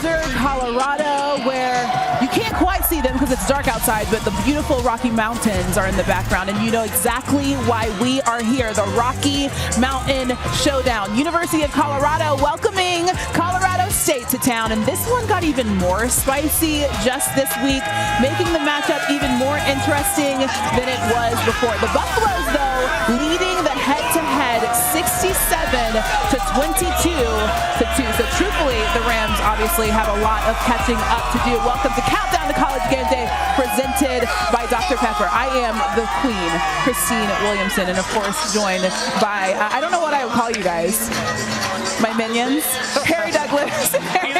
Boulder, Colorado, where you can't quite see them because it's dark outside, but the beautiful Rocky Mountains are in the background, and you know exactly why we are here, the Rocky Mountain Showdown. University of Colorado welcoming Colorado State to town, and this one got even more spicy just this week, making the matchup even more interesting than it was before. The Buffaloes, though, leading the head-to-head 67-22-2. So truthfully, the Rams obviously have a lot of catching up to do. Welcome to Countdown to College GameDay, presented by Dr. Pepper. I am the queen, Christine Wiliamson, and of course joined by, I don't know what I would call you guys. My minions, Harry Douglas, Harry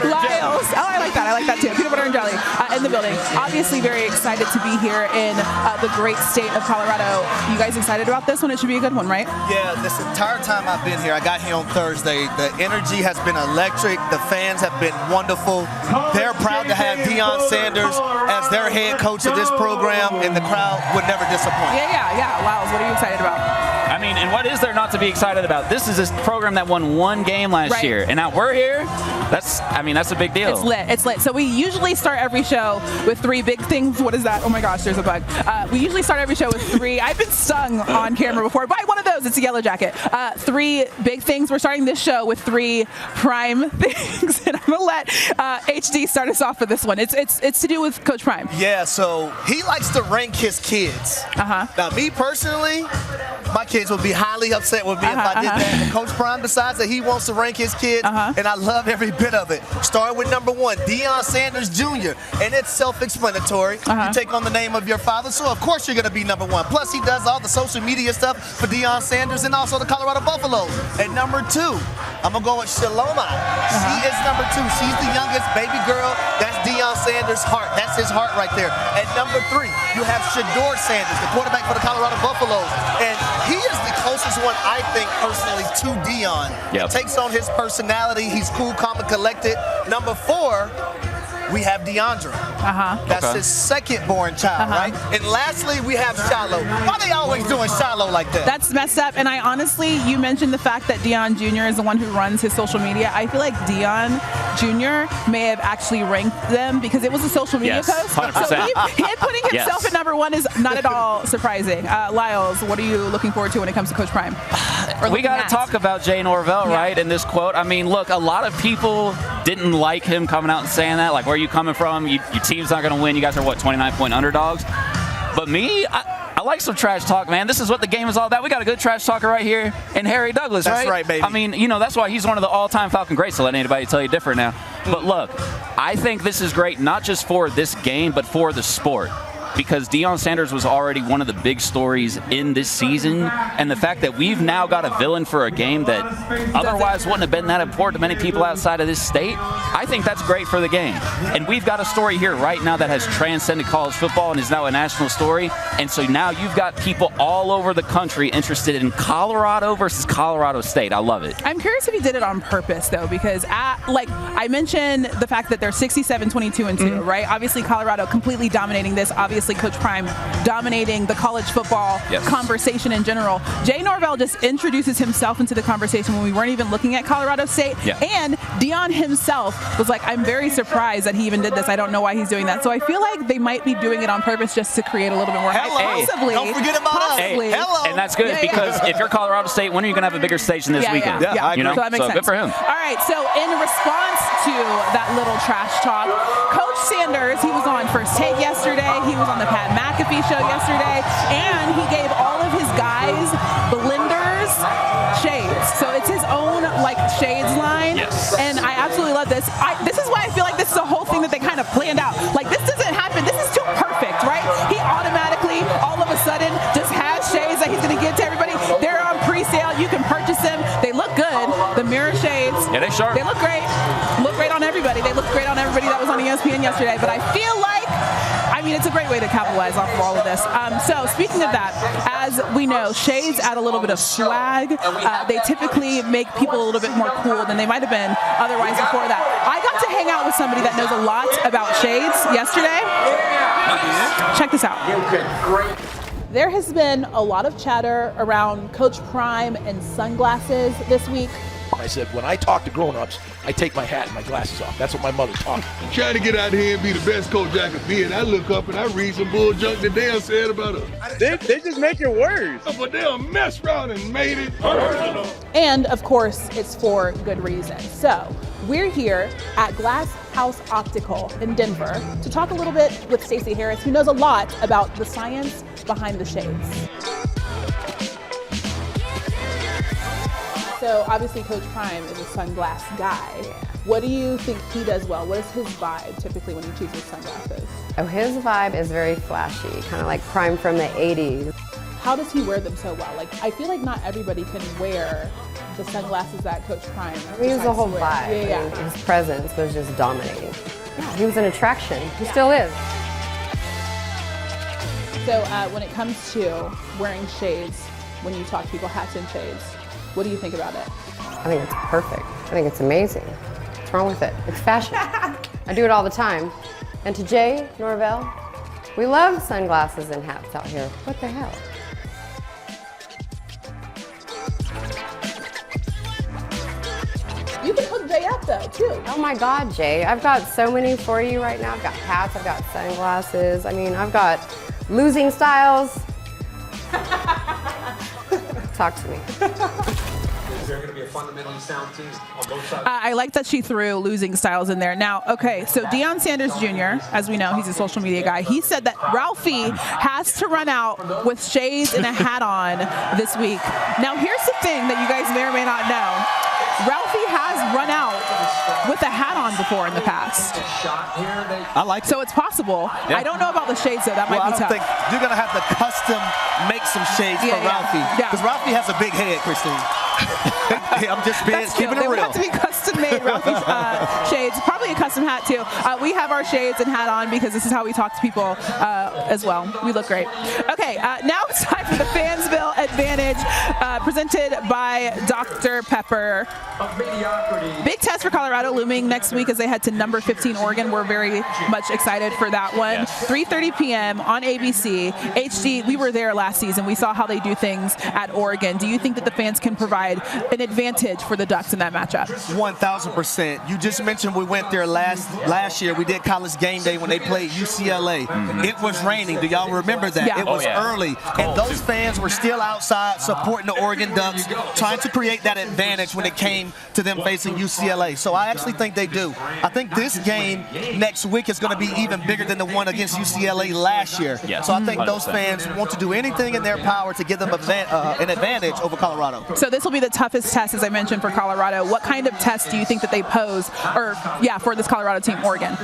Lyles. Oh, I like that too. Peanut butter and jelly in the building. Obviously very excited to be here in the great state of Colorado. You guys excited about this one? It should be a good one, right? Yeah, this entire time I've been here, I got here on Thursday, the energy has been electric. The fans have been wonderful. They're proud to have Deion Sanders as their head coach of this program, and the crowd would never disappoint. Yeah. Lyles, what are you excited about? I mean, and what is there not to be excited about? This is a program that won one game last year, and now we're here. That's a big deal. It's lit. So we usually start every show with three big things. What is that? Oh my gosh, there's a bug. We usually start every show with three. I've been stung on camera before by one of those. It's a yellow jacket. Three big things. We're starting this show with three prime things, and I'm gonna let HD start us off for this one. It's to do with Coach Prime. Yeah, so he likes to rank his kids. Now, me personally, my kids would be highly upset with me if I did that. And Coach Prime decides that he wants to rank his kids, and I love every bit of it. Starting with number 1, Deion Sanders Jr., and it's self-explanatory. You take on the name of your father, so of course you're going to be number 1. Plus, he does all the social media stuff for Deion Sanders and also the Colorado Buffaloes. At number 2, I'm going to go with Shaloma. She is number 2. She's the youngest baby girl. That's Deion Sanders' heart. That's his heart right there. At number 3, you have Shedeur Sanders, the quarterback for the Colorado Buffaloes. And he is the closest one, I think, personally, to Deion. He takes on his personality. He's cool, calm, and collected. Number 4, we have DeAndre. That's his second born child, right? And lastly, we have Shiloh. Why are they always doing Shiloh like that? That's messed up. And I honestly, you mentioned the fact that Deion Jr. is the one who runs his social media. I feel like Deion Jr. may have actually ranked them because it was a social media post. 100%. So him putting himself at number 1 is not at all surprising. Lyles, what are you looking forward to when it comes to Coach Prime? We got to talk about Jay Norvell, right, in this quote. I mean, look, a lot of people didn't like him coming out and saying that. Like, where are you coming from? Your team's not going to win. You guys are, what, 29-point underdogs? But me, I like some trash talk, man. This is what the game is all about. We got a good trash talker right here in Harry Douglas, right? That's right, baby. I mean, you know, that's why he's one of the all-time Falcon greats, to let anybody tell you different now. But look, I think this is great not just for this game, but for the sport. Because Deion Sanders was already one of the big stories in this season, and the fact that we've now got a villain for a game that otherwise wouldn't have been that important to many people outside of this state, I think that's great for the game. And we've got a story here right now that has transcended college football and is now a national story, and so now you've got people all over the country interested in Colorado versus Colorado State. I love it. I'm curious if he did it on purpose, though, because I mentioned the fact that they're 67-22-2, right? Obviously, Colorado completely dominating this. Obviously, Coach Prime dominating the college football conversation in general. Jay Norvell just introduces himself into the conversation when we weren't even looking at Colorado State. And Deion himself was like, I'm very surprised that he even did this. I don't know why he's doing that. So I feel like they might be doing it on purpose just to create a little bit more hype. Possibly. Don't forget about us. And that's good because if you're Colorado State, when are you going to have a bigger stage than this weekend? You know? So that makes sense. Good for him. All right, so in response to that little trash talk, Coach Sanders, he was on First Take yesterday. He was on the Pat McAfee show yesterday, and he gave all of his guys blenders shades. So it's his own shades line, and I absolutely love this. This is why I feel like this is a whole thing that they kind of planned out. Like, this doesn't happen. This is too perfect, right? He automatically, all of a sudden, just has shades that he's going to give to everybody. They're on pre-sale. You can purchase them. They look good. The mirror shades. Yeah, they sharp. They look great. Look great on everybody. They look great on everybody that was on ESPN yesterday. But I feel like, it's a great way to capitalize off of all of this. So speaking of that, as we know, shades add a little bit of swag. They typically make people a little bit more cool than they might have been otherwise before that. I got to hang out with somebody that knows a lot about shades yesterday. Check this out. There has been a lot of chatter around Coach Prime and sunglasses this week. And I said, when I talk to grown-ups, I take my hat and my glasses off. That's what my mother taught me. I'm trying to get out here and be the best coach I could be, and I look up and I read some bull junk that Deion said about us. They just make it worse. But they'll mess around and made it personal. And of course, it's for good reason. So we're here at Glass House Optical in Denver to talk a little bit with Stacey Harris, who knows a lot about the science behind the shades. So obviously Coach Prime is a sunglass guy. What do you think he does well? What is his vibe typically when he chooses sunglasses? Oh, his vibe is very flashy, kind of like Prime from the 80s. How does he wear them so well? Like, I feel like not everybody can wear the sunglasses that Coach Prime He was the whole wear. vibe. Yeah. I mean, his presence was just dominating. Yeah, he was an attraction. He still is. So when it comes to wearing shades, when you talk to people, hats and shades, what do you think about it? I think it's perfect. I think it's amazing. What's wrong with it? It's fashion. I do it all the time. And to Jay, Norvell, we love sunglasses and hats out here. What the hell? You can hook Jay up though, too. Oh my God, Jay. I've got so many for you right now. I've got hats, I've got sunglasses. I mean, I've got losing styles. Talk to me. Is there going to be a fundamentally sound team on both sides? I like that she threw losing styles in there. Now, okay, so Deion Sanders Jr., as we know, he's a social media guy. He said that Ralphie has to run out with shades and a hat on this week. Now, here's the thing that you guys may or may not know. Ralphie has run out with a hat on before in the past. I like it. So it's possible. Yeah. I don't know about the shades, though. That might I be don't tough. think you're going to have to custom make some shades for Ralphie. Yeah. Because Ralphie has a big head, Christine. I'm just keeping it They would real. have to be custom-made Ralphie shades. Probably a custom hat, too. We have our shades and hat on because this is how we talk to people as well. We look great. Okay, now it's time for the Fansville Advantage presented by Dr. Pepper. Big test for Colorado looming next week as they head to number 15 Oregon. We're very much excited for that one. Yes. 3:30 p.m. on ABC. HD, we were there last season. We saw how they do things at Oregon. Do you think that the fans can provide an advantage for the Ducks in that matchup? 1,000%. You just mentioned we went there last year. We did College GameDay when they played UCLA. It was raining. Do y'all remember that? Yeah. It was early. And those fans were still outside supporting the Oregon Ducks, trying to create that advantage when it came to them facing UCLA. So I actually think they do. I think this game next week is going to be even bigger than the one against UCLA last year. Yes. So I think 100%. those fans want to do anything in their power to give them an advantage over Colorado. So this will be the toughest test, as I mentioned, for Colorado. What kind of test do you think that they pose, for this Colorado team, Oregon?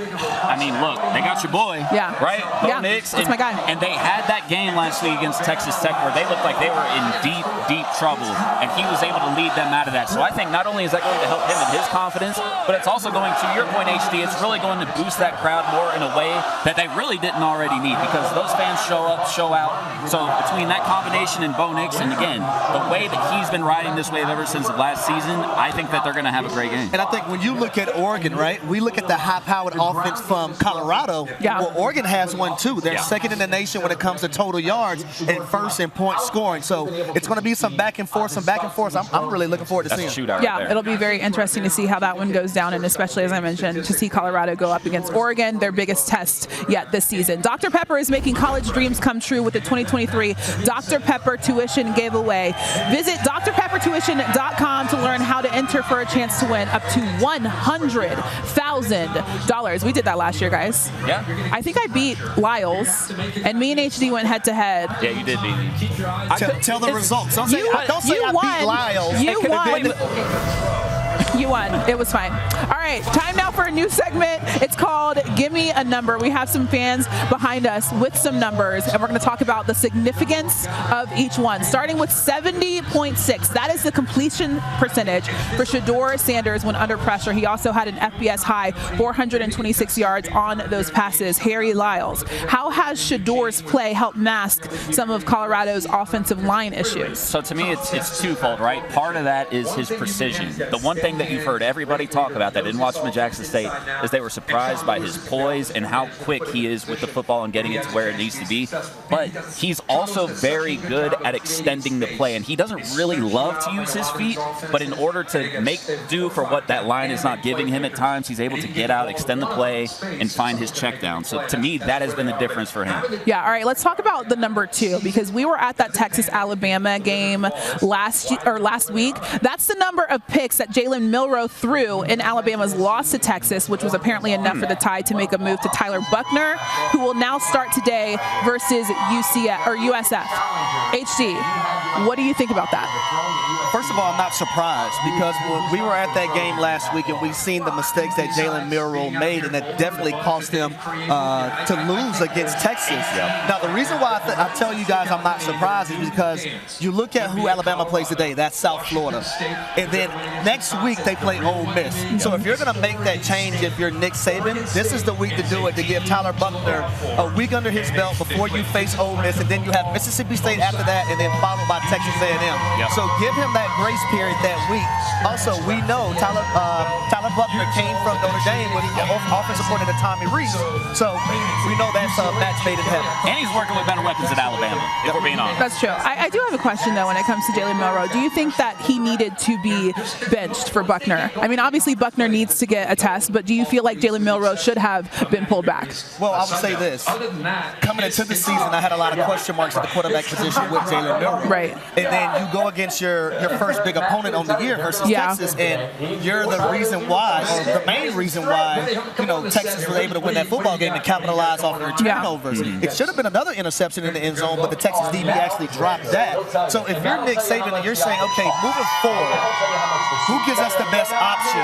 I mean, look, they got your boy, Yeah. right? Bo Yeah, Nix, that's my guy. And they had that game last week against Texas Tech where they looked like they were in deep, deep trouble, and he was able to lead them out of that. So I think not only is that going to help him in his confidence, but it's also going, to your point, HD, it's really going to boost that crowd more in a way that they really didn't already need, because those fans show up, show out. So between that combination and Bo Nix, and again, the way that he's been riding this wave ever since last season, I think that they're going to have a great game. And I think when you look at Oregon, right, we look at the high-powered offense from Colorado. Yeah. Well, Oregon has one, too. They're second in the nation when it comes to total yards and first in point scoring. So it's going to be some back and forth. I'm really looking forward to That's seeing. a shootout right there. It'll be very interesting to see how that one goes down, and especially, as I mentioned, to see Colorado go up against Oregon, their biggest test yet this season. Dr. Pepper is making college dreams come true with the 2023 Dr. Pepper Tuition Giveaway. Visit drpeppertuition.com to learn how to enter for a chance to win up to $100,000. We did that last year, guys. Yeah. I think I beat Lyles, and me and HD went head-to-head. Yeah, you did beat me. Tell the results. Don't say You I beat Lyles. You won. You won. It was fine. All right, time now for a new segment. It's called Gimme a Number. We have some fans behind us with some numbers, and we're going to talk about the significance of each one, starting with 70.6. That is the completion percentage for Shedeur Sanders when under pressure. He also had an FBS high 426 yards on those passes. Harry Lyles. How has Shedeur's play helped mask some of Colorado's offensive line issues? So to me, it's twofold, right? Part of that is his precision. The one thing that that you've heard everybody talk about that didn't watch him at Jackson State is they were surprised by his poise and how quick he is with the football and getting it to where it needs to be. But he's also very good at extending the play, and he doesn't really love to use his feet, but in order to make do for what that line is not giving him at times, he's able to get out, extend the play, and find his check down. So to me, that has been the difference for him. Yeah, all right, let's talk about the number 2, because we were at that Texas-Alabama game last week. That's the number of picks that Jaden Milroe threw in Alabama's loss to Texas, which was apparently enough for the Tide to make a move to Tyler Buchner, who will now start today versus USF. HD, what do you think about that? First of all, I'm not surprised, because when we were at that game last week and we seen the mistakes that Jaden Milroe made, and that definitely cost them to lose against Texas. Yep. Now, the reason why I tell you guys I'm not surprised is because you look at who Alabama plays today. That's South Florida. And then next week they play Ole Miss. So if you're going to make that change, if you're Nick Saban, this is the week to do it, to give Tyler Buchner a week under his belt before you face Ole Miss, and then you have Mississippi State after that, and then followed by Texas A&M. Yep. So give him that grace period that week. Also, we know Tyler Buchner came from Notre Dame with offensive coordinator Tommy Rees. So we know that's a match made in heaven. And he's working with better weapons at Alabama, if we're being honest. That's true. I do have a question, though, when it comes to Jaden Milroe. Do you think that he needed to be benched for Buchner? I mean, obviously Buchner needs to get a test, but do you feel like Jaden Milroe should have been pulled back? Well, I would say this. Coming into the season, I had a lot of question marks at the quarterback position with Jaden Milroe. Right. And then you go against your first big opponent on the year versus Texas, and you're the reason why, or the main reason why, Texas was able to win that football game and capitalize off their turnovers. It should have been another interception in the end zone, but the Texas DB actually dropped that. So if you're Nick Saban and you're saying, okay, moving forward, who gives us the best option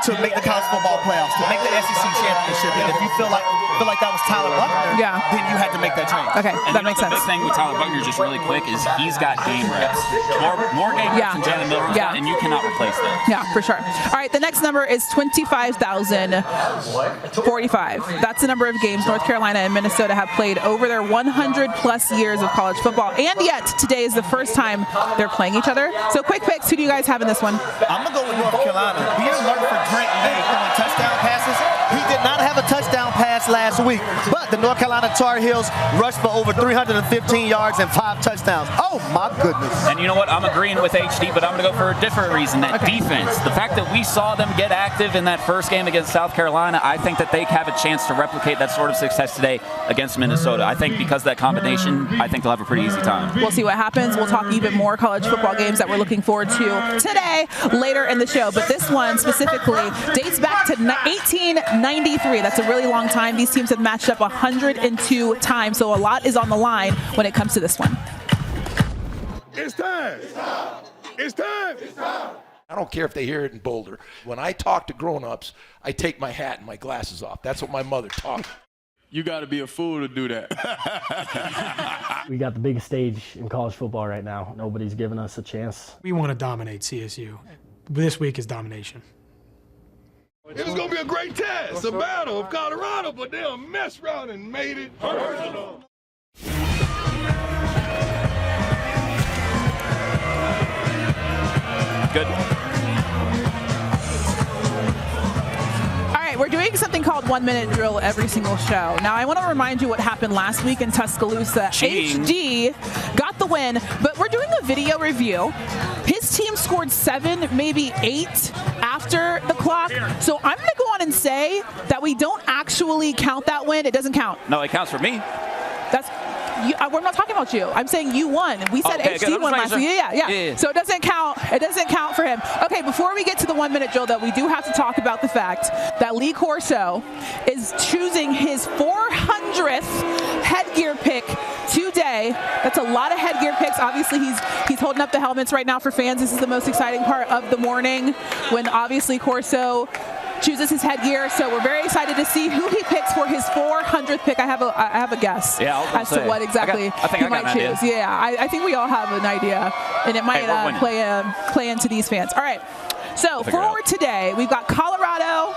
to make the college football playoffs, to make the SEC championship? And if you feel like that was Tyler Buchner, then you had to make that change. Okay, and that makes sense. The big thing with Tyler Buchner, just really quick, is he's got game reps. More game reps than Jaden Milroe, and you cannot replace that. Yeah, for sure. All right, the next number is 25,045. That's the number of games North Carolina and Minnesota have played over their 100-plus years of college football, and yet today is the first time they're playing each other. So quick picks, who do you guys have in this one? I'm going to go with North Carolina. Be alert for Drake May throwing touchdown passes. He did not have a touchdown pass last week, but the North Carolina Tar Heels rushed for over 315 yards and 5 touchdowns. Oh, my goodness. And you know what? I'm agreeing with HD, but I'm going to go for a different reason, that defense. The fact that we saw them get active in that first game against South Carolina, I think that they have a chance to replicate that sort of success today against Minnesota. I think because of that combination, I think they'll have a pretty easy time. We'll see what happens. We'll talk even more college football games that we're looking forward to today, later in the show. But this one specifically dates back to 1893. That's a really long time. These teams have matched up 102 times, so a lot is on the line when it comes to this one. It's time. It's time. I don't care if they hear it in Boulder. When I talk to grown-ups, I take my hat and my glasses off. That's what my mother taught me. You got to be a fool to do that. We got the biggest stage in college football right now. Nobody's giving us a chance. We want to dominate CSU. This week is domination. It was going to be a great test, a battle of Colorado, but they'll mess around and made it personal. Good. We're doing something called 1 minute drill every single show. Now, I want to remind you what happened last week in Tuscaloosa. Cheating. HD got the win, but we're doing a video review. His team scored 7, maybe 8 after the clock. So I'm going to go on and say that we don't actually count that win. It doesn't count. No, it counts for me. That's. We're not talking about you. I'm saying you won. We said HD won last week. Yeah. So it doesn't count. It doesn't count for him. Okay, before we get to the 1 minute drill, though, we do have to talk about the fact that Lee Corso is choosing his 400th headgear pick today. That's a lot of headgear picks. Obviously, he's holding up the helmets right now for fans. This is the most exciting part of the morning, when obviously Corso chooses his headgear. So we're very excited to see who he picks for his 400th pick. I have a guess as to what exactly he might choose. Yeah, I think we all have an idea, and it might play into these fans. All right. So for today, we've got Colorado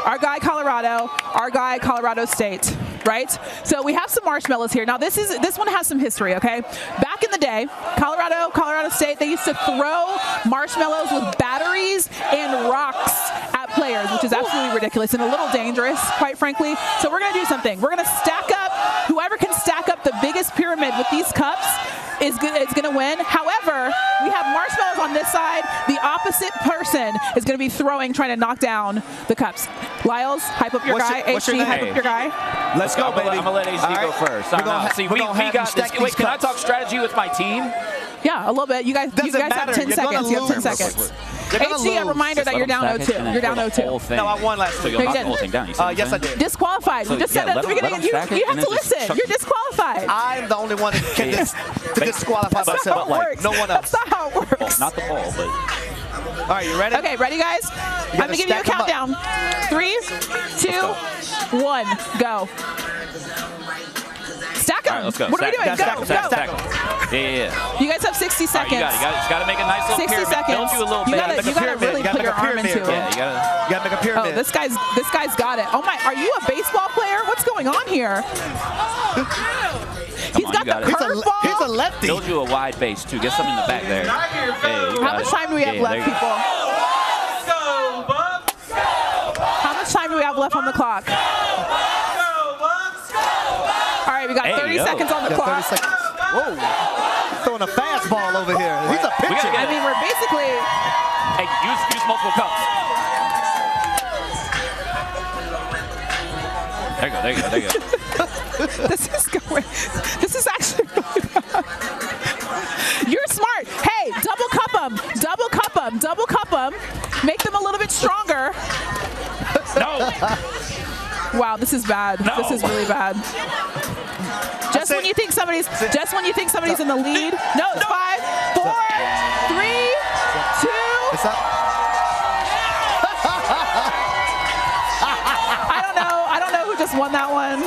our guy Colorado, our guy Colorado State, right? So we have some marshmallows here. Now this one has some history, okay? Back in the day, Colorado State, they used to throw marshmallows with batteries and rocks at players, which is absolutely ridiculous and a little dangerous, quite frankly. So we're going to do something. We're going to stack up. Whoever can stack up the biggest pyramid with these cups is going to win. However, we have marshmallows on this side. The opposite person is going to be trying to knock down the cups. Lyles, hype up your guy. HD, hype up your guy. Let's go, baby. I'm going to let HD go first. We got this. Wait, can I talk strategy with my team? Yeah, a little bit. You guys have 10 seconds. You have 10 seconds. HD, a reminder that you're down 0-2. You're down 0-2. No, I won last week. So you'll knock the whole thing down. Yes, I did. Disqualified. You just said that at the beginning. You have to listen. You're disqualified. I'm the only one that can disqualify myself. No one else. That's not how it works. Well, not the ball, but... All right, you ready? Okay, ready, guys? I'm going to give you a countdown. 3, 2, 1, go. Stack them. All right, let's go. What are we doing? Go. Yeah. You guys have 60 seconds. Right, you got to make a nice little 60 pyramid. seconds. Build you a little you bit. got to really put your arm into it. Yeah, you got to make a pyramid. Oh, this guy's got it. Oh my, are you a baseball player? What's going on here? He's got the curveball. He's a lefty. Build you a wide base too. Get some in the back there. Hey, how much time do we have left, people? How much time do we have left on the clock? All right, we got 30 seconds on the clock. 30 seconds. Whoa. Throwing a fastball over here. He's a pitcher. I mean, we're basically... Hey, use multiple cups. There you go. This is actually really bad. You're smart. Hey, double cup them. Make them a little bit stronger. No. Wow, this is bad. No. This is really bad. Just when you think somebody's in the lead. No, 5, 4, 3, 2. I don't know who just won that one.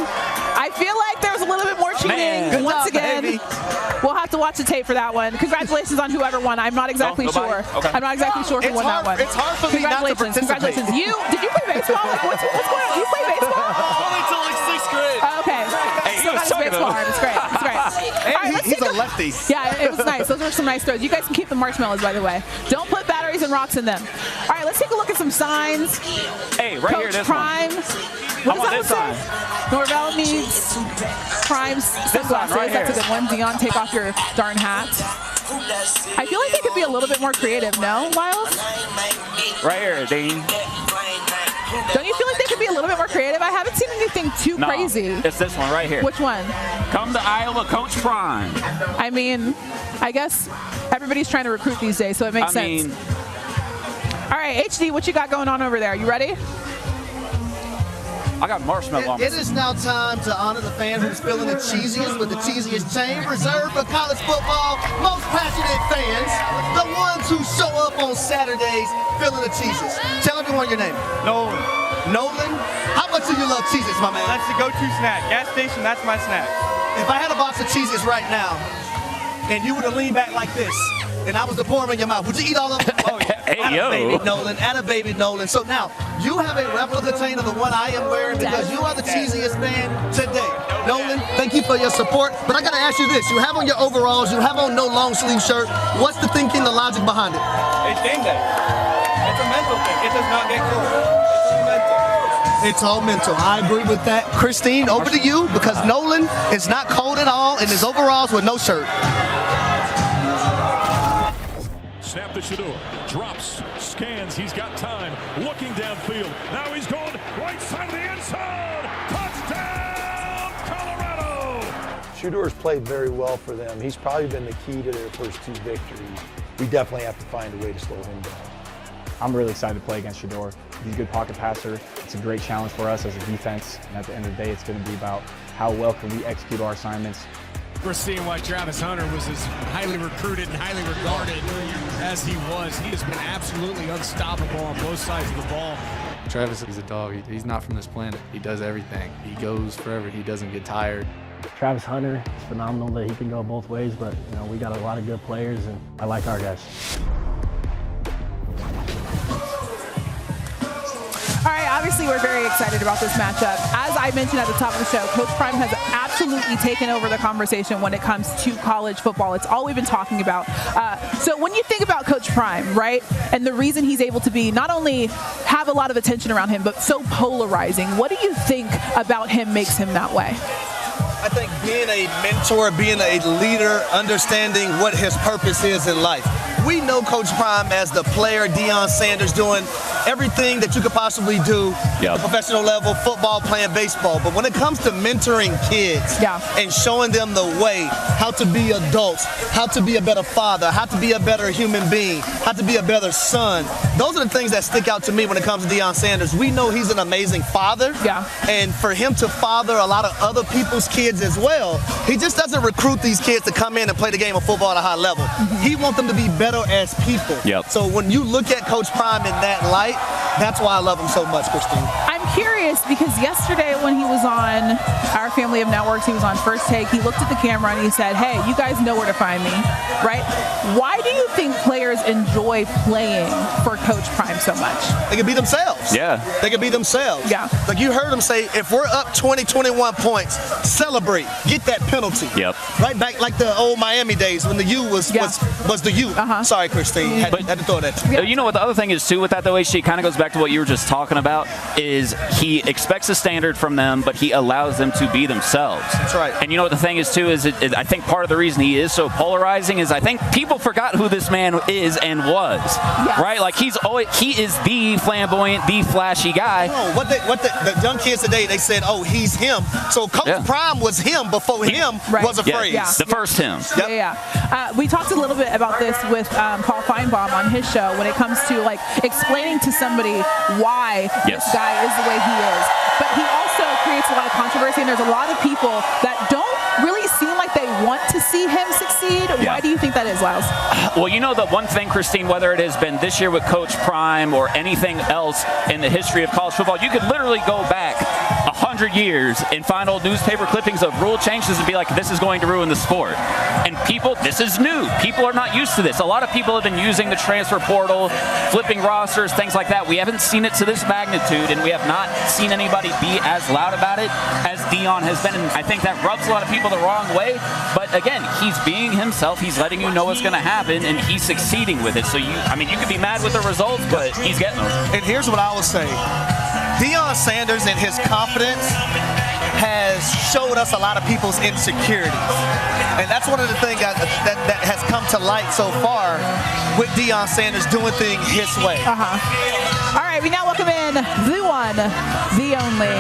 I feel like there was a little bit more cheating. Once again, we'll have to watch the tape for that one. Congratulations on whoever won. I'm not exactly sure. Okay. I'm not exactly sure who won that one. It's hard for me not to participate. Congratulations. Did you play baseball? Like, what's going on? You play baseball? Only till like 6th grade. Okay. Still got his baseball arm. It's great. It's great. And he's a lefty. Yeah, it was nice. Those were some nice throws. You guys can keep the marshmallows, by the way. Don't put batteries and rocks in them. All right, let's take a look at some signs. Hey, right here, this Prime. What does that say? Norvell needs Prime sunglasses. Right That's a good one. Deion, take off your darn hat. I feel like they could be a little bit more creative, no, Lyles? Right here, Dean. Don't you feel like they could be a little bit more creative? I haven't seen anything too crazy. It's this one right here. Which one? Come to Iowa, Coach Prime. I mean, I guess everybody's trying to recruit these days, so it makes sense. All right, HD, what you got going on over there? You ready? I got marshmallow on. It is now time to honor the fan who's feeling the cheesiest with the cheesiest chain, reserved for college football most passionate fans, the ones who show up on Saturdays feeling the cheesiest. Tell everyone your name. Nolan. Nolan? How much do you love Cheez-Its, my man? That's the go-to snack. Gas station, that's my snack. If I had a box of Cheez-Its right now, and you were to lean back like this, and I was to pour them in your mouth, would you eat all of them? Oh, yeah. Hey, yo. Baby Nolan, atta baby Nolan. So now, you have a replica chain of the one I am wearing because you are the cheesiest man today. Nolan, thank you for your support. But I got to ask you this. You have on your overalls, you have on no long sleeve shirt. What's the thinking, the logic behind it? It's game day. It's a mental thing. It does not get cold. It's mental. It's all mental. I agree with that. Christine, over to you because Nolan is not cold at all in his overalls with no shirt. Snap to Shedeur. Drops, scans, he's got time. Looking downfield. Now he's going right side of the end zone. Touchdown, Colorado! Shedeur's played very well for them. He's probably been the key to their first 2 victories. We definitely have to find a way to slow him down. I'm really excited to play against Shedeur. He's a good pocket passer. It's a great challenge for us as a defense. And at the end of the day, it's going to be about how well can we execute our assignments. We're seeing why Travis Hunter was as highly recruited and highly regarded as he was. He has been absolutely unstoppable on both sides of the ball. Travis is a dog. He's not from this planet. He does everything. He goes forever. He doesn't get tired. Travis Hunter is phenomenal that he can go both ways, but you know we got a lot of good players, and I like our guys. All right, obviously we're very excited about this matchup. As I mentioned at the top of the show, Coach Prime has absolutely taken over the conversation when it comes to college football. It's all we've been talking about. So when you think about Coach Prime, right, and the reason he's able to be not only have a lot of attention around him, but so polarizing, what do you think about him makes him that way? I think being a mentor, being a leader, understanding what his purpose is in life. We know Coach Prime as the player, Deion Sanders, doing everything that you could possibly do at the professional level, football, playing baseball. But when it comes to mentoring kids and showing them the way, how to be adults, how to be a better father, how to be a better human being, how to be a better son, those are the things that stick out to me when it comes to Deion Sanders. We know he's an amazing father. And for him to father a lot of other people's kids as well, he just doesn't recruit these kids to come in and play the game of football at a high level. He wants them to be better as people. So when you look at Coach Prime in that light, that's why I love him so much, Christine. I'm curious because yesterday when he was on our family of networks, he was on First Take, he looked at the camera and he said, hey, you guys know where to find me, right? Why do you think players enjoy playing for Coach Prime so much? They can be themselves. They can be themselves. Like you heard him say, if we're up 20, 21 points, celebrate, get that penalty. Right back like the old Miami days when the U was the U. Sorry, Christine, had to throw that. You know what the other thing is too with that though, she kind of goes back to what you were just talking about, is he expects a standard from them, but he allows them to be themselves. That's right. And you know what the thing is too, is I think part of the reason he is so polarizing is I think people forgot who this man is and was. Right? Like he is the flamboyant, the flashy guy. No, what the young kids today, they said, oh, he's him. So Coach Prime was him before him was a phrase. The first him. We talked a little bit about this with Paul Feinbaum on his show when it comes to like explaining to somebody why this guy is the way he is. But he also creates a lot of controversy, and there's a lot of people that don't really seem like they want to see him succeed. Why do you think that is, Lyles? Well, you know the one thing, Christine, whether it has been this year with Coach Prime or anything else in the history of college football, you could literally go back 100 years and find old newspaper clippings of rule changes and be like, this is going to ruin the sport. And people, this is new. People are not used to this. A lot of people have been using the transfer portal, flipping rosters, things like that. We haven't seen it to this magnitude, and we have not seen anybody be as loud about it as Deion has been. And I think that rubs a lot of people the wrong way. But again, he's being himself. He's letting you know what's going to happen, and he's succeeding with it. So you could be mad with the results, but he's getting them. And here's what I would say. Deion Sanders and his confidence has showed us a lot of people's insecurities. And that's one of the things that has come to light so far with Deion Sanders doing things his way. All right, we now welcome in the one, the only,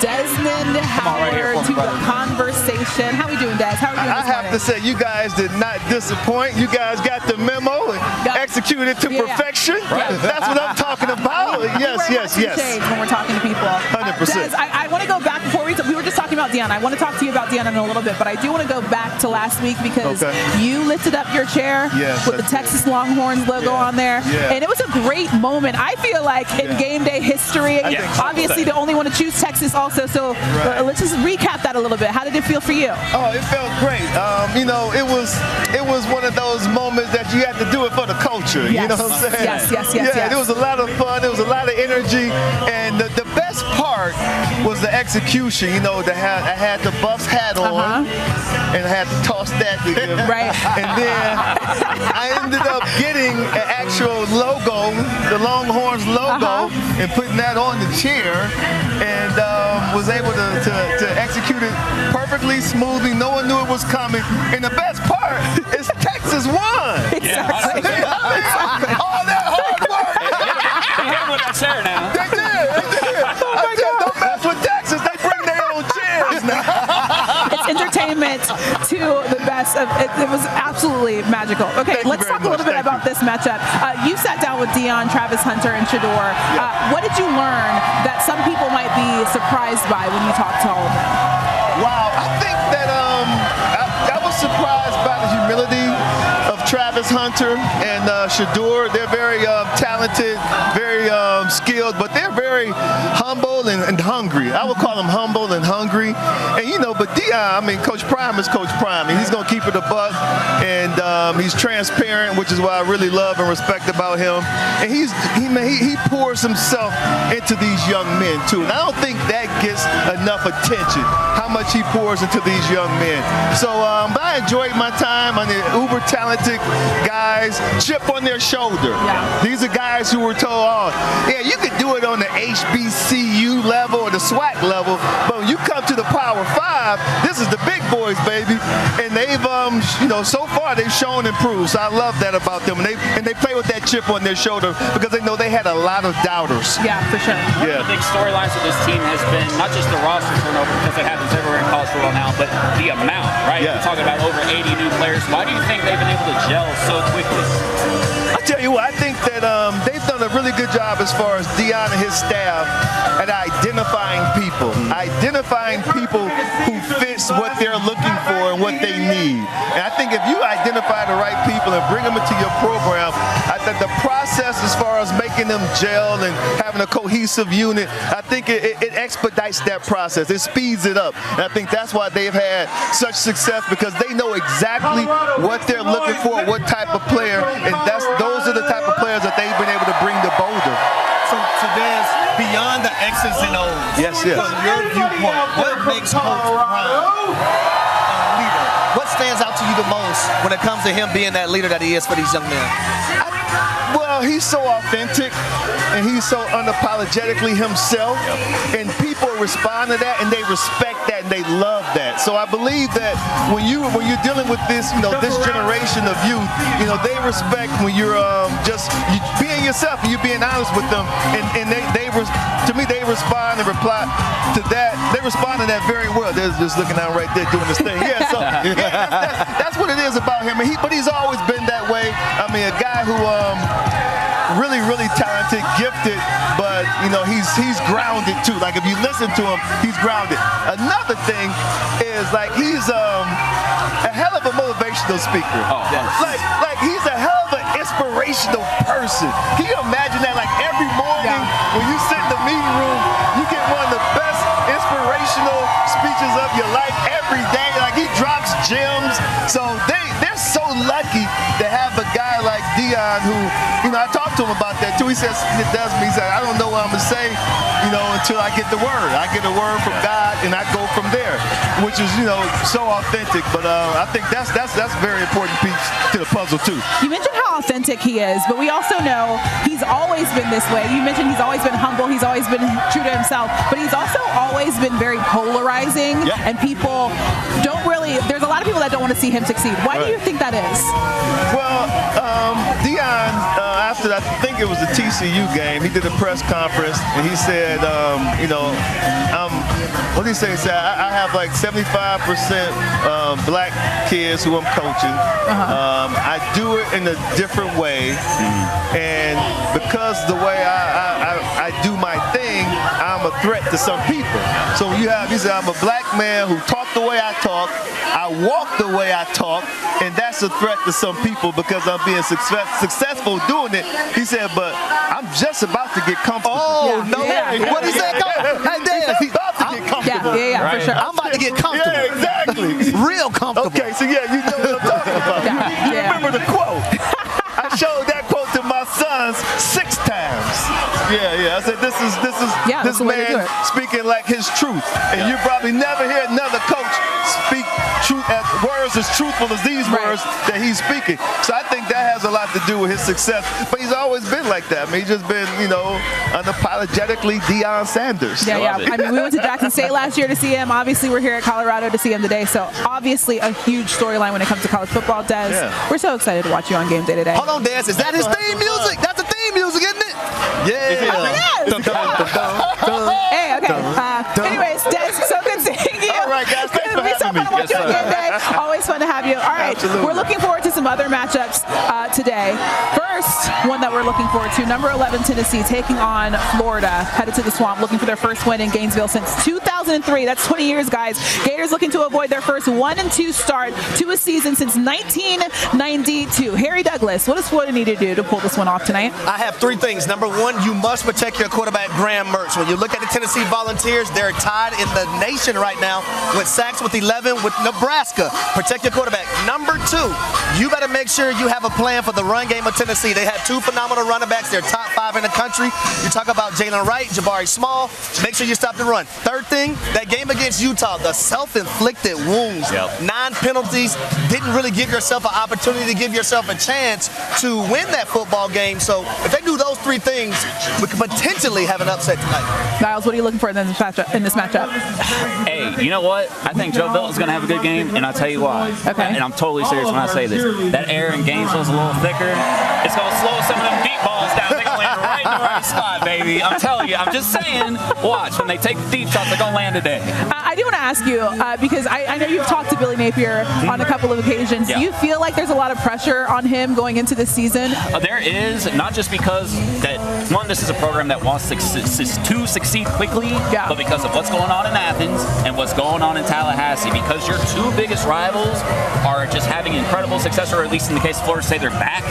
Desmond Howard to the conversation. How are we doing, Des? How are you doing this morning? I have to say, you guys did not disappoint. You guys got the memo and executed to perfection. That's what I'm talking about. Yes. When we're talking to people. 100%. Des, I want to go back before we were just talking about Deion. I want to talk to you about Deion in a little bit, but I do want to go back to last week because you lifted up your chair with the Texas Longhorns logo on there, and it was a great moment. I feel like in game day history, obviously the only one to choose Texas also, so let's just recap that a little bit. How did it feel for you? Oh, it felt great. It was one of those moments that you had to do it for the culture. You know what I'm saying? Yes. It was a lot of fun. There was a lot of energy, and the best part was the execution. You know, I had the Buffs hat on, and I had to toss that together. And then I ended up getting an actual logo, the Longhorns logo, and putting that on the chair, and was able to execute it perfectly, smoothly. No one knew it was coming. And the best part is Texas won. Exactly. All that hard work. They got with that chair now. They did. Oh my God. Don't mess with Texas. They bring their own chairs now. It's entertainment to the best of it. It was absolutely magical. Okay, let's talk a little bit about this matchup. You sat down with Deion, Travis Hunter, and Shedeur. What did you learn that some people might be surprised by when you talked to all of them? Wow, I think that I was surprised by the humility of Travis Hunter and Shedeur. They're very talented, very skilled, but they're very humble and hungry. I would call them humble and hungry. And but Deion, Coach Prime is Coach Prime. And he's going to keep it a buck, and he's transparent, which is what I really love and respect about him. And he pours himself into these young men, too. And I don't think that gets enough attention, how much he pours into these young men. So, but I enjoyed my time on the uber talented guys, chip on their shoulder. Yeah. These are guys who were told, you could do it on the HBCU level or the SWAC level, but when you come to the Power 5, this is the big boys, baby. And they've, so far they've shown and proved. So I love that about them. And they play with that chip on their shoulder because they know they had a lot of doubters. Yeah, for sure. One of the big storylines of this team has been not just the roster turnover, because it happens everywhere in college football now, but the amount, right? Yeah. We're talking about over 80 new players. Why do you think they've been able to gel so quickly? I tell you what, I think that they've done a really good job as far as Deion and his staff at identifying people who fits what they're looking for and what they need. And I think if you identify the right people and bring them into your program, I think the process as far as making them gel and having a cohesive unit, I think it expedites that process. It speeds it up. And I think that's why they've had such success, because they know exactly what they're looking for, what type of player, and those are the type of players that they've been able to bring to Boulder. So there's beyond the X's and O's. Yes. From your viewpoint, what makes Coach Prime a leader? What stands out to you the most when it comes to him being that leader that he is for these young men? Well, he's so authentic and he's so unapologetically himself, and people respond to that and they respect that and they love that. So I believe that when you're dealing with this, this generation of youth, they respect when you're just being yourself and you're being honest with them, and to me they respond and reply to that. They respond to that very well. They're just looking out right there doing this thing. Yeah, so that's what it is about him. But he's always been that way. I mean, a guy who really, really talented, gifted, but he's grounded too. Like if you listen to him, he's grounded. Another thing is he's a hell of a motivational speaker. Oh, yes. Like he's a hell of an inspirational person. Can you imagine that? Like every morning when you sit in the meeting room, you get one of the best inspirational speeches of your life every day. Like he drops gems. So they're so lucky to have a guy like Deion who, I talked to him about that too. He says, I don't know what I'm going to say, until I get the word. I get a word from God and I go from there, which is, so authentic. But I think that's a very important piece to the puzzle too. You mentioned how authentic he is, but we also know he's always been this way. You mentioned he's always been humble. He's always been true to himself, but he's also always been very polarizing, and people don't really, there's a lot of people that don't want to see him succeed. Why do you think that is? Well, Deion, after I think it was the TCU game, he did a press conference and he said, what did he say? He said, I have like 75% black kids who I'm coaching. I do it in a different way, and because the way I do my thing, I'm a threat to some people. So he said, I'm a black man who talk the way I talk, I walk the way I talk, and that's a threat to some people because I'm being successful doing it. He said, but I'm just about to get comfortable. Oh, no. What did he say? Hey, Dad, he's about to get comfortable. Yeah, for sure. I'm about to get comfortable. Yeah, exactly. Real comfortable. Okay, so you know what I'm talking about. You remember the quote. I showed that quote to my sons 6 times. Yeah. I said, this is man speaking like his truth. And you probably never hear another coach speak words as truthful as these words that he's speaking. So I think that has a lot to do with his success. But he's always been like that. I mean, he's just been, unapologetically Deion Sanders. Yeah. I mean, we went to Jackson State last year to see him. Obviously, we're here at Colorado to see him today. So obviously a huge storyline when it comes to college football, Des. Yeah. We're so excited to watch you on Game Day today. Hold on, Des. Is that his theme music? That's the theme music, isn't it? Yeah. Oh, yes. Hey, okay. Anyways, Des, so good seeing you. All right, guys. Thanks for having me. Watch you on Game Day. Always fun to have you. All right. Absolutely. We're looking forward to some other matchups today. First one that we're looking forward to, number 11 Tennessee taking on Florida, headed to the Swamp, looking for their first win in Gainesville since 2000. 2003. That's 20 years, guys. Gators looking to avoid their first 1-2 start to a season since 1992. Harry Douglas, what does Florida need to do to pull this one off tonight? I have three things. Number one, you must protect your quarterback, Graham Mertz. When you look at the Tennessee Volunteers, they're tied in the nation right now with sacks with 11 with Nebraska. Protect your quarterback. Number two, you got to make sure you have a plan for the run game of Tennessee. They have two phenomenal running backs. They're top 5 in the country. You talk about Jalen Wright, Jabari Small. Make sure you stop the run. Third thing, that game against Utah, the self-inflicted wounds. 9 penalties. Didn't really give yourself an opportunity to give yourself a chance to win that football game. So if they do those three things, we could potentially have an upset tonight. Niles, what are you looking for in this matchup? Hey, you know what? I think Joe Milton's going to have a good game, and I'll tell you why. Okay. And I'm totally serious when I say this. That air in Gainesville's a little thicker. It's going to slow some of them deep balls down. They're going to land right in the right spot, baby. I'm telling you. I'm just saying, watch. When they take the deep shots, they're going to land today. I do want to ask you, because I know you've talked to Billy Napier on a couple of occasions. Yeah. Do you feel like there's a lot of pressure on him going into this season? There is, not just because that, one, this is a program that wants to succeed quickly, but because of what's going on in Athens and what's going on in Tallahassee, because your two biggest rivals are just having incredible success, or at least in the case of Florida State, they're back.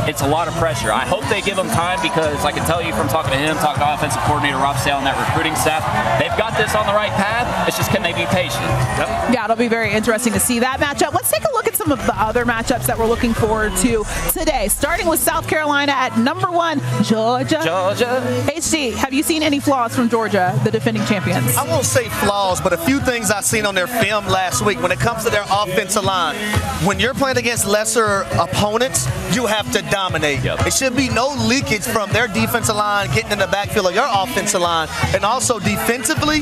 It's a lot of pressure. I hope they give them time, because I can tell you from talking to him, talking to offensive coordinator Rob Sale and that recruiting staff, they've got this on the right path. It's just, can they be patient? Yeah, it'll be very interesting to see that matchup. Let's take a look at some of the other matchups that we're looking forward to today, starting with South Carolina at number 1, Georgia. HD, have you seen any flaws from Georgia, the defending champions? I won't say flaws, but a few things I've seen on their film last week when it comes to their offensive line. When you're playing against lesser opponents, you have to dominate. It should be no leakage from their defensive line getting in the backfield of your offensive line. And also defensively,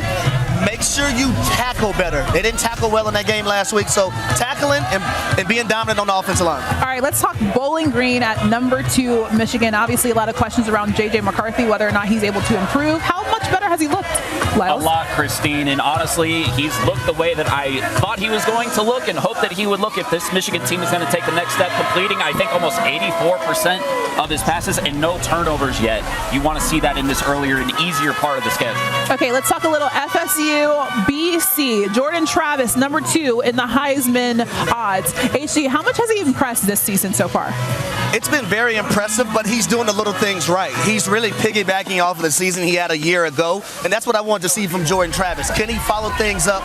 make sure you tackle better. They didn't tackle well in that game last week, so tackling and being dominant on the offensive line. All right, let's talk Bowling Green at number 2, Michigan. Obviously, a lot of questions around J.J. McCarthy, whether or not he's able to improve. How much better has he looked, Lyles? A lot, Christine, and honestly, he's looked the way that I thought he was going to look and hoped that he would look if this Michigan team is going to take the next step, completing, I think, almost 84% of his passes and no turnovers yet. You want to see that in this earlier and easier part of the schedule. Okay, let's talk a little FSU, BC. Jordan Travis, number 2 in the Heisman odds. HG, how much has he impressed this season so far? It's been very impressive, but he's doing the little things right. He's really piggybacking off of the season he had a year ago, and that's what I wanted to see from Jordan Travis. Can he follow things up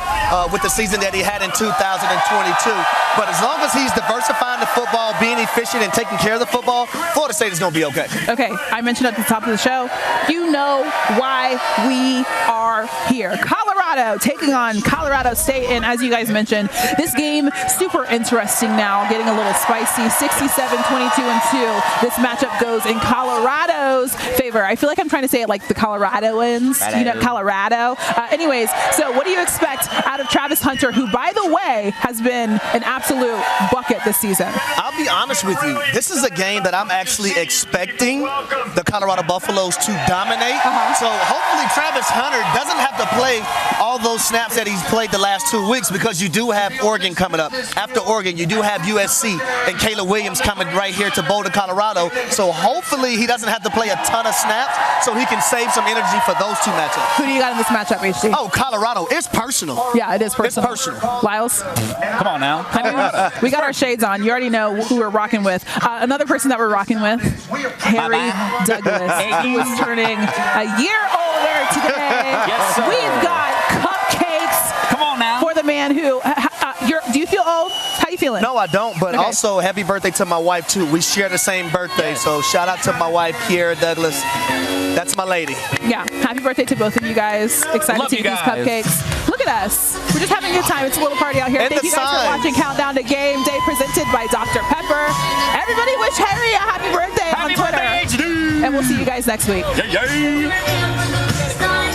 with the season that he had in 2022? But as long as he's diversifying the football, being efficient, and taking care of the football, Florida State is going to be okay. Okay, I mentioned at the top of the show, you know why we are here. Colorado taking on Colorado State, and as you guys mentioned, this game super interesting now, getting a little spicy. 67-22-2. This matchup goes in Colorado's favor. I feel like I'm trying to say it like the Coloradoans, Colorado. Anyways, so what do you expect out of Travis Hunter, who, by the way, has been an absolute bucket this season? I'll be honest with you. This is a game that I'm actually expecting the Colorado Buffaloes to dominate. So hopefully Travis Hunter doesn't have to play all those snaps that he's played the last 2 weeks, because you do have Oregon coming up. After Oregon, you do have USC and Caleb Williams coming right here to Boulder, Colorado. So hopefully he doesn't have to play a ton of snaps so he can save some energy for those two matchups. Who do you got in this matchup, HG? Oh, Colorado. It's personal. Yeah, it is personal. It's personal. Lyles? Come on now. We got our shades on. You already know who we're rocking with. Another person that we're rocking with, Harry Douglas. He was turning a year older today. Yes, sir. We've got cupcakes. Come on now. For the man who, do you feel old? How you feeling? No, I don't, but Okay. also happy birthday to my wife, too. We share the same birthday, so shout out to my wife, Kiera Douglas. That's my lady. Yeah, happy birthday to both of you guys. Excited Love to you eat these guys. cupcakes. Look at us. We're just having a good time. It's a little party out here. And Thank the you guys for signs. watching Countdown to Game Day, presented by Dr. Pepper. Everybody wish Harry a happy birthday on Twitter. Happy birthday, HD! And we'll see you guys next week. Yeah, yeah.